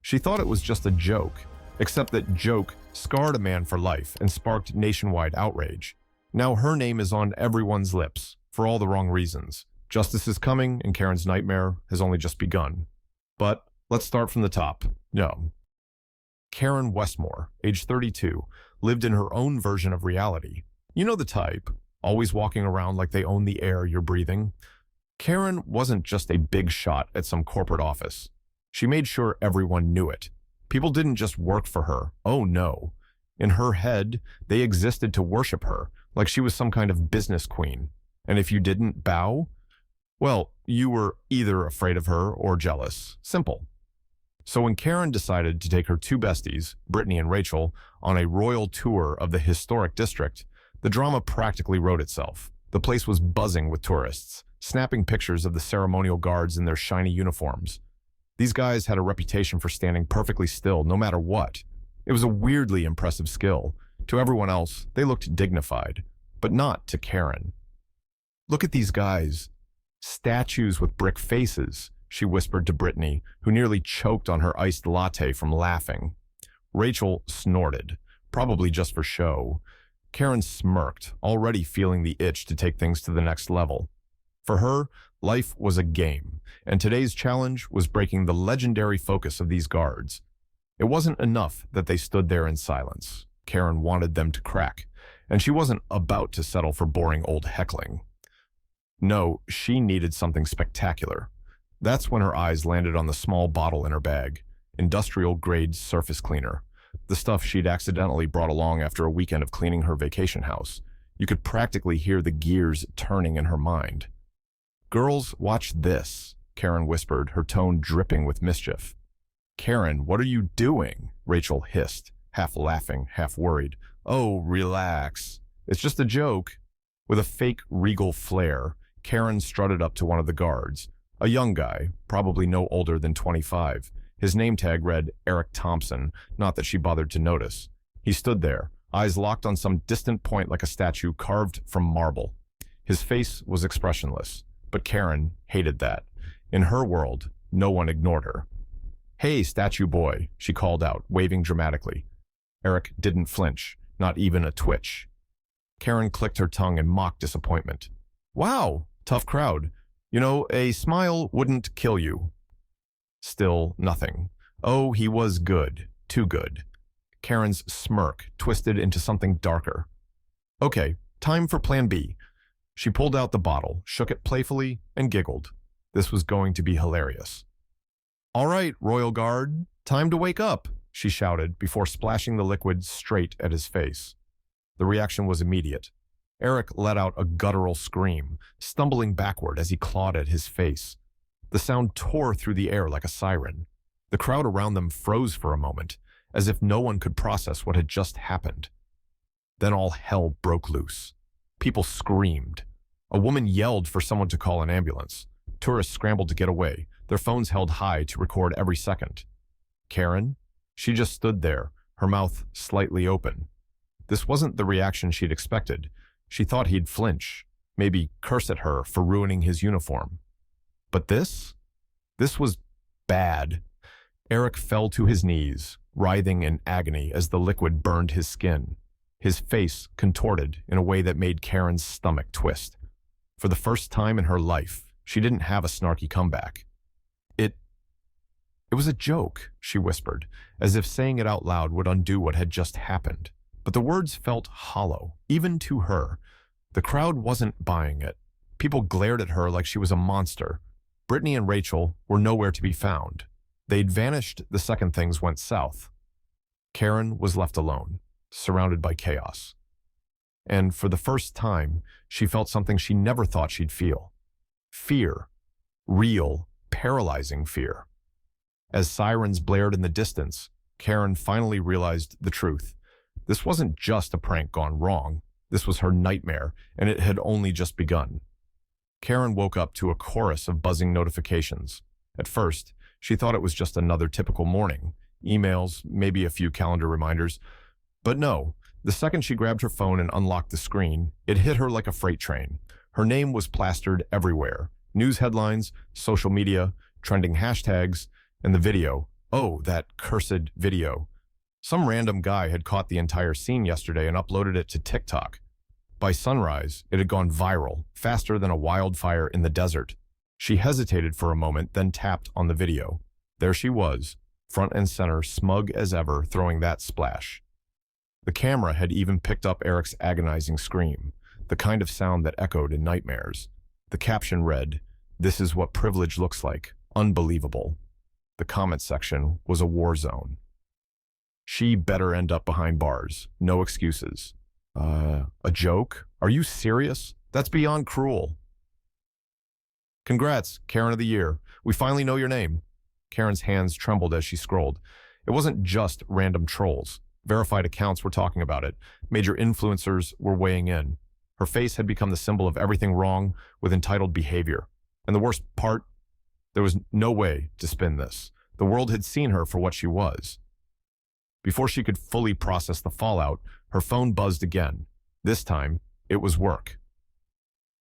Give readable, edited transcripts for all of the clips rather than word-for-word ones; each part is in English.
She thought it was just a joke, except that joke scarred a man for life and sparked nationwide outrage. Now her name is on everyone's lips, for all the wrong reasons. Justice is coming, and Karen's nightmare has only just begun. But let's start from the top. No. Karen Westmore, age 32, lived in her own version of reality. You know the type, always walking around like they own the air you're breathing. Karen wasn't just a big shot at some corporate office. She made sure everyone knew it. People didn't just work for her. Oh no. In her head, they existed to worship her, like she was some kind of business queen. And if you didn't bow, well, you were either afraid of her or jealous. Simple. So when Karen decided to take her two besties, Brittany and Rachel, on a royal tour of the historic district, the drama practically wrote itself. The place was buzzing with tourists, snapping pictures of the ceremonial guards in their shiny uniforms. These guys had a reputation for standing perfectly still, no matter what. It was a weirdly impressive skill. To everyone else, they looked dignified, but not to Karen. "Look at these guys. Statues with brick faces," she whispered to Brittany, who nearly choked on her iced latte from laughing. Rachel snorted, probably just for show. Karen smirked, already feeling the itch to take things to the next level. For her, life was a game, and today's challenge was breaking the legendary focus of these guards. It wasn't enough that they stood there in silence. Karen wanted them to crack, and she wasn't about to settle for boring old heckling. No, she needed something spectacular. That's when her eyes landed on the small bottle in her bag, industrial-grade surface cleaner, the stuff she'd accidentally brought along after a weekend of cleaning her vacation house. You could practically hear the gears turning in her mind. "Girls, watch this," Karen whispered, her tone dripping with mischief. "Karen, what are you doing?" Rachel hissed, half laughing, half worried. "Oh, relax. It's just a joke." With a fake regal flair, Karen strutted up to one of the guards, a young guy, probably no older than 25. His name tag read Eric Thompson, not that she bothered to notice. He stood there, eyes locked on some distant point like a statue carved from marble. His face was expressionless, but Karen hated that. In her world, no one ignored her. "Hey, statue boy," she called out, waving dramatically. Eric didn't flinch, not even a twitch. Karen clicked her tongue in mock disappointment. "Wow, tough crowd. You know, a smile wouldn't kill you." Still nothing. Oh, he was good. Too good. Karen's smirk twisted into something darker. "Okay, time for plan B." She pulled out the bottle, shook it playfully, and giggled. This was going to be hilarious. "All right, Royal Guard, time to wake up," she shouted before splashing the liquid straight at his face. The reaction was immediate. Eric let out a guttural scream, stumbling backward as he clawed at his face. The sound tore through the air like a siren. The crowd around them froze for a moment, as if no one could process what had just happened. Then all hell broke loose. People screamed. A woman yelled for someone to call an ambulance. Tourists scrambled to get away, their phones held high to record every second. Karen? She just stood there, her mouth slightly open. This wasn't the reaction she'd expected. She thought he'd flinch, maybe curse at her for ruining his uniform. But this? This was bad. Eric fell to his knees, writhing in agony as the liquid burned his skin. His face contorted in a way that made Karen's stomach twist. For the first time in her life, she didn't have a snarky comeback. It was a joke, she whispered, as if saying it out loud would undo what had just happened. But the words felt hollow, even to her. The crowd wasn't buying it. People glared at her like she was a monster. Brittany and Rachel were nowhere to be found. They'd vanished the second things went south. Karen was left alone, surrounded by chaos. And for the first time, she felt something she never thought she'd feel. Fear. Real, paralyzing fear. As sirens blared in the distance, Karen finally realized the truth. This wasn't just a prank gone wrong. This was her nightmare, and it had only just begun. Karen woke up to a chorus of buzzing notifications. At first, she thought it was just another typical morning. Emails, maybe a few calendar reminders. But no, the second she grabbed her phone and unlocked the screen, it hit her like a freight train. Her name was plastered everywhere. News headlines, social media, trending hashtags, and the video. Oh, that cursed video. Some random guy had caught the entire scene yesterday and uploaded it to TikTok. By sunrise, it had gone viral, faster than a wildfire in the desert. She hesitated for a moment, then tapped on the video. There she was, front and center, smug as ever, throwing that splash. The camera had even picked up Eric's agonizing scream, the kind of sound that echoed in nightmares. The caption read, "This is what privilege looks like. Unbelievable." The comment section was a war zone. She better end up behind bars. No excuses. A joke? Are you serious? That's beyond cruel. Congrats, Karen of the Year. We finally know your name. Karen's hands trembled as she scrolled. It wasn't just random trolls. Verified accounts were talking about it. Major influencers were weighing in. Her face had become the symbol of everything wrong with entitled behavior. And the worst part, there was no way to spin this. The world had seen her for what she was. Before she could fully process the fallout, her phone buzzed again. This time, it was work.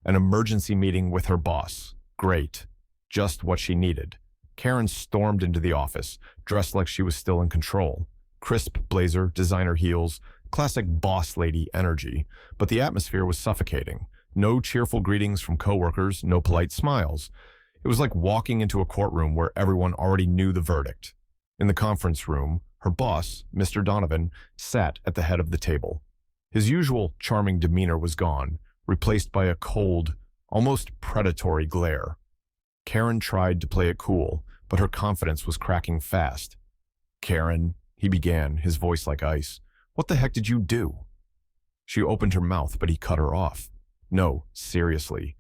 An emergency meeting with her boss. Great. Just what she needed. Karen stormed into the office, dressed like she was still in control. Crisp blazer, designer heels, classic boss lady energy. But the atmosphere was suffocating. No cheerful greetings from coworkers, no polite smiles. It was like walking into a courtroom where everyone already knew the verdict. In the conference room, her boss, Mr. Donovan, sat at the head of the table. His usual charming demeanor was gone, replaced by a cold, almost predatory glare. Karen tried to play it cool, but her confidence was cracking fast. "Karen," he began, his voice like ice. "What the heck did you do?" She opened her mouth, but he cut her off. "No, seriously.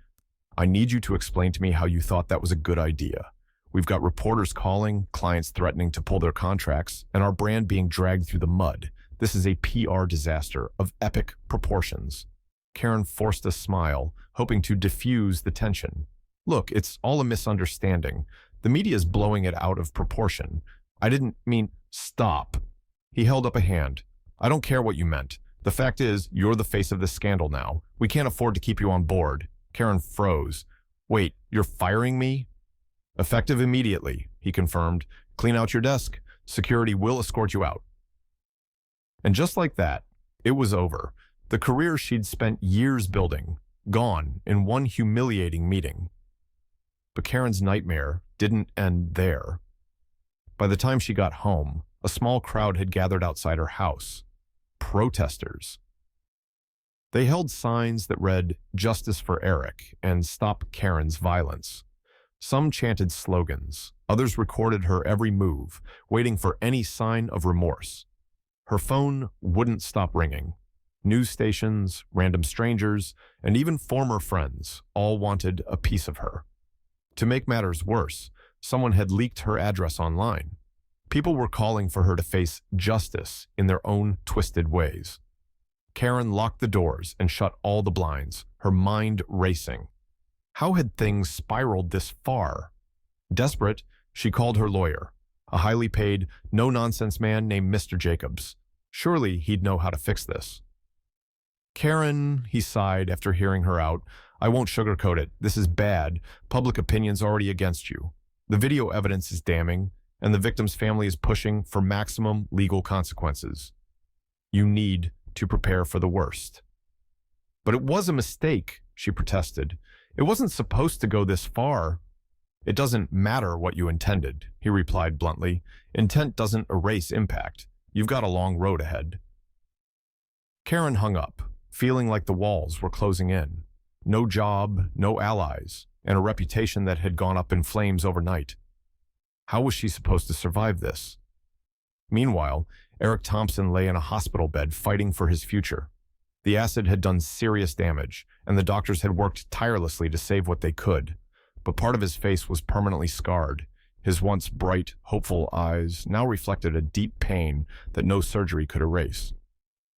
I need you to explain to me how you thought that was a good idea. We've got reporters calling, clients threatening to pull their contracts, and our brand being dragged through the mud. This is a PR disaster of epic proportions." Karen forced a smile, hoping to diffuse the tension. "Look, it's all a misunderstanding. The media's blowing it out of proportion. I didn't mean—" "Stop." He held up a hand. "I don't care what you meant. The fact is, you're the face of this scandal now. We can't afford to keep you on board." Karen froze. "Wait, you're firing me?" "Effective immediately," he confirmed. "Clean out your desk. Security will escort you out." And just like that, it was over. The career she'd spent years building, gone in one humiliating meeting. But Karen's nightmare didn't end there. By the time she got home, a small crowd had gathered outside her house. Protesters. They held signs that read, "Justice for Eric" and "Stop Karen's Violence." Some chanted slogans. Others recorded her every move, waiting for any sign of remorse. Her phone wouldn't stop ringing. News stations, random strangers, and even former friends all wanted a piece of her. To make matters worse, someone had leaked her address online. People were calling for her to face justice in their own twisted ways. Karen locked the doors and shut all the blinds, her mind racing. How had things spiraled this far? Desperate, she called her lawyer, a highly paid, no-nonsense man named Mr. Jacobs. Surely he'd know how to fix this. "Karen," he sighed after hearing her out, "I won't sugarcoat it. This is bad. Public opinion's already against you. The video evidence is damning, and the victim's family is pushing for maximum legal consequences. You need to prepare for the worst." "But it was a mistake," she protested. "It wasn't supposed to go this far." "It doesn't matter what you intended," he replied bluntly. "Intent doesn't erase impact. You've got a long road ahead." Karen hung up, feeling like the walls were closing in. No job, no allies, and a reputation that had gone up in flames overnight. How was she supposed to survive this? Meanwhile, Eric Thompson lay in a hospital bed fighting for his future. The acid had done serious damage, and the doctors had worked tirelessly to save what they could. But part of his face was permanently scarred. His once bright, hopeful eyes now reflected a deep pain that no surgery could erase.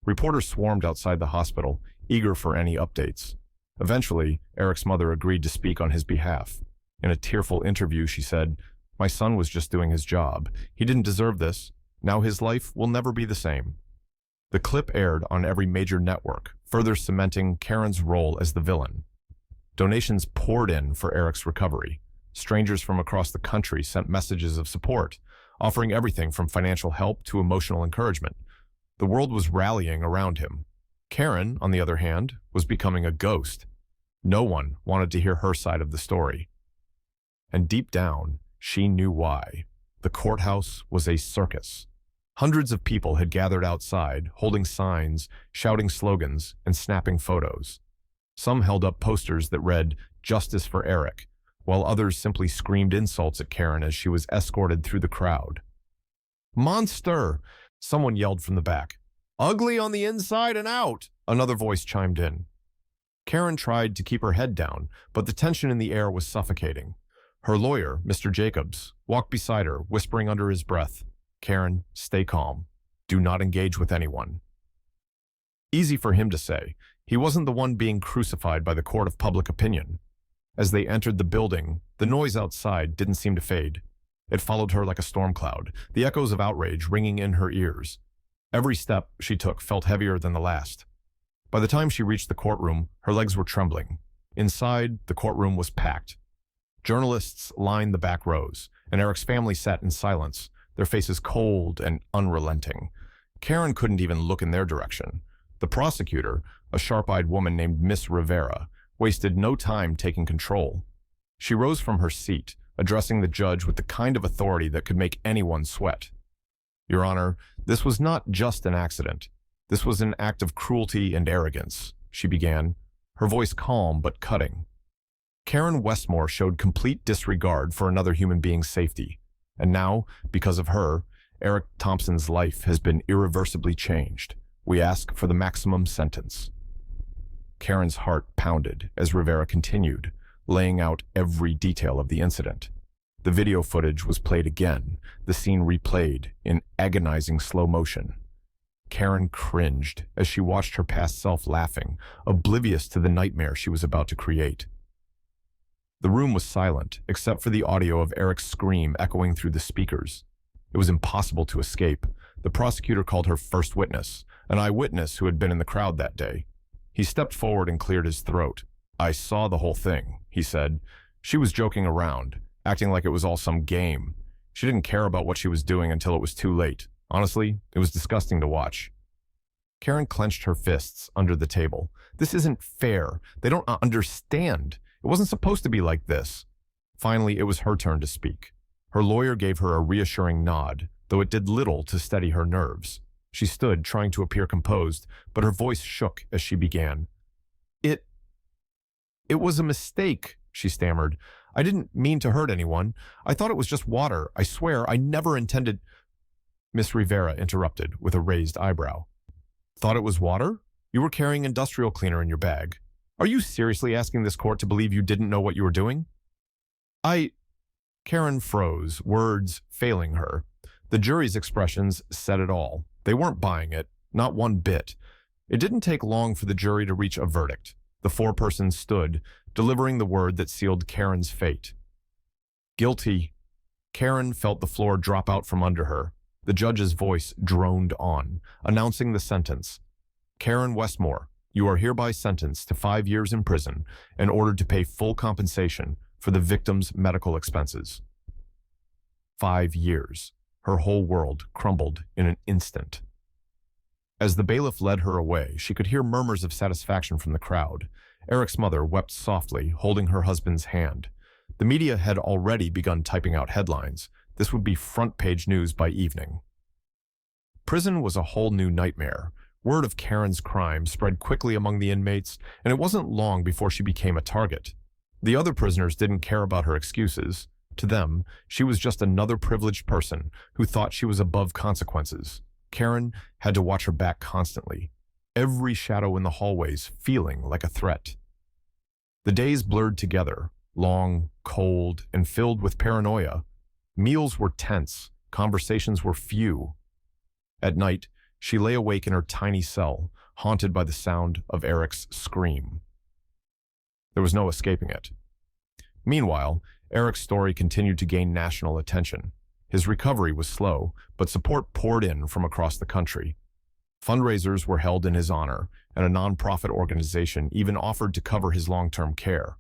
Reporters swarmed outside the hospital, eager for any updates. Eventually, Eric's mother agreed to speak on his behalf. In a tearful interview, she said, "My son was just doing his job. He didn't deserve this. Now his life will never be the same." The clip aired on every major network, further cementing Karen's role as the villain. Donations poured in for Eric's recovery. Strangers from across the country sent messages of support, offering everything from financial help to emotional encouragement. The world was rallying around him. Karen, on the other hand, was becoming a ghost. No one wanted to hear her side of the story. And deep down, she knew why. The courthouse was a circus. Hundreds of people had gathered outside, holding signs, shouting slogans, and snapping photos. Some held up posters that read, "Justice for Eric," while others simply screamed insults at Karen as she was escorted through the crowd. "Monster!" someone yelled from the back. "Ugly on the inside and out!" another voice chimed in. Karen tried to keep her head down, but the tension in the air was suffocating. Her lawyer, Mr. Jacobs, walked beside her, whispering under his breath, "Karen, stay calm. Do not engage with anyone." Easy for him to say. He wasn't the one being crucified by the court of public opinion. As they entered the building, the noise outside didn't seem to fade. It followed her like a storm cloud, the echoes of outrage ringing in her ears. Every step she took felt heavier than the last. By the time she reached the courtroom, her legs were trembling. Inside, the courtroom was packed. Journalists lined the back rows, and Eric's family sat in silence, their faces cold and unrelenting. Karen couldn't even look in their direction. The prosecutor, a sharp-eyed woman named Miss Rivera, wasted no time taking control. She rose from her seat, addressing the judge with the kind of authority that could make anyone sweat. "Your Honor, this was not just an accident. This was an act of cruelty and arrogance," she began, her voice calm but cutting. Karen Westmore showed complete disregard for another human being's safety, and now, because of her, Eric Thompson's life has been irreversibly changed. We ask for the maximum sentence. Karen's heart pounded as Rivera continued, laying out every detail of the incident. The video footage was played again, the scene replayed in agonizing slow motion. Karen cringed as she watched her past self laughing, oblivious to the nightmare she was about to create. The room was silent, except for the audio of Eric's scream echoing through the speakers. It was impossible to escape. The prosecutor called her first witness, an eyewitness who had been in the crowd that day. He stepped forward and cleared his throat. "I saw the whole thing," he said. "She was joking around, acting like it was all some game. She didn't care about what she was doing until it was too late. Honestly, it was disgusting to watch." Karen clenched her fists under the table. "This isn't fair. They don't understand. It wasn't supposed to be like this." Finally, it was her turn to speak. Her lawyer gave her a reassuring nod, though it did little to steady her nerves. She stood, trying to appear composed, but her voice shook as she began. It was a mistake," she stammered. "I didn't mean to hurt anyone. I thought it was just water. I swear, I never intended—" Miss Rivera interrupted with a raised eyebrow. "Thought it was water? You were carrying industrial cleaner in your bag. Are you seriously asking this court to believe you didn't know what you were doing?" Karen froze, words failing her. The jury's expressions said it all. They weren't buying it, not one bit. It didn't take long for the jury to reach a verdict. The four persons stood, delivering the word that sealed Karen's fate. "Guilty." Karen felt the floor drop out from under her. The judge's voice droned on, announcing the sentence. "Karen Westmore, you are hereby sentenced to 5 years in prison and ordered to pay full compensation for the victim's medical expenses." 5 years. Her whole world crumbled in an instant. As the bailiff led her away, she could hear murmurs of satisfaction from the crowd. Eric's mother wept softly, holding her husband's hand. The media had already begun typing out headlines. This would be front-page news by evening. Prison was a whole new nightmare. Word of Karen's crime spread quickly among the inmates, and it wasn't long before she became a target. The other prisoners didn't care about her excuses. To them, she was just another privileged person who thought she was above consequences. Karen had to watch her back constantly, every shadow in the hallways feeling like a threat. The days blurred together, long, cold, and filled with paranoia. Meals were tense, conversations were few. At night, she lay awake in her tiny cell, haunted by the sound of Eric's scream. There was no escaping it. Meanwhile, Eric's story continued to gain national attention. His recovery was slow, but support poured in from across the country. Fundraisers were held in his honor, and a nonprofit organization even offered to cover his long-term care.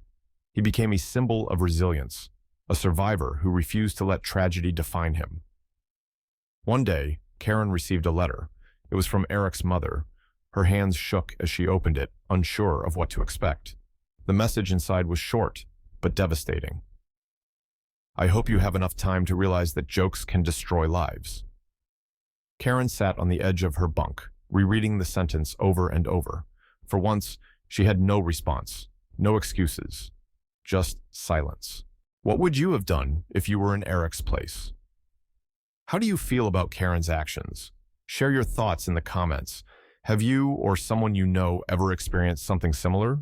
He became a symbol of resilience, a survivor who refused to let tragedy define him. One day, Karen received a letter. It was from Eric's mother. Her hands shook as she opened it, unsure of what to expect. The message inside was short, but devastating. I hope you have enough time to realize that jokes can destroy lives. Karen sat on the edge of her bunk, rereading the sentence over and over. For once, she had no response, no excuses, just silence. What would you have done if you were in Eric's place? How do you feel about Karen's actions? Share your thoughts in the comments. Have you or someone you know ever experienced something similar?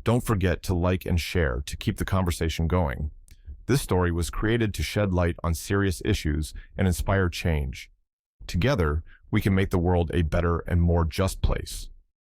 Don't forget to like and share to keep the conversation going. This story was created to shed light on serious issues and inspire change. Together, we can make the world a better and more just place.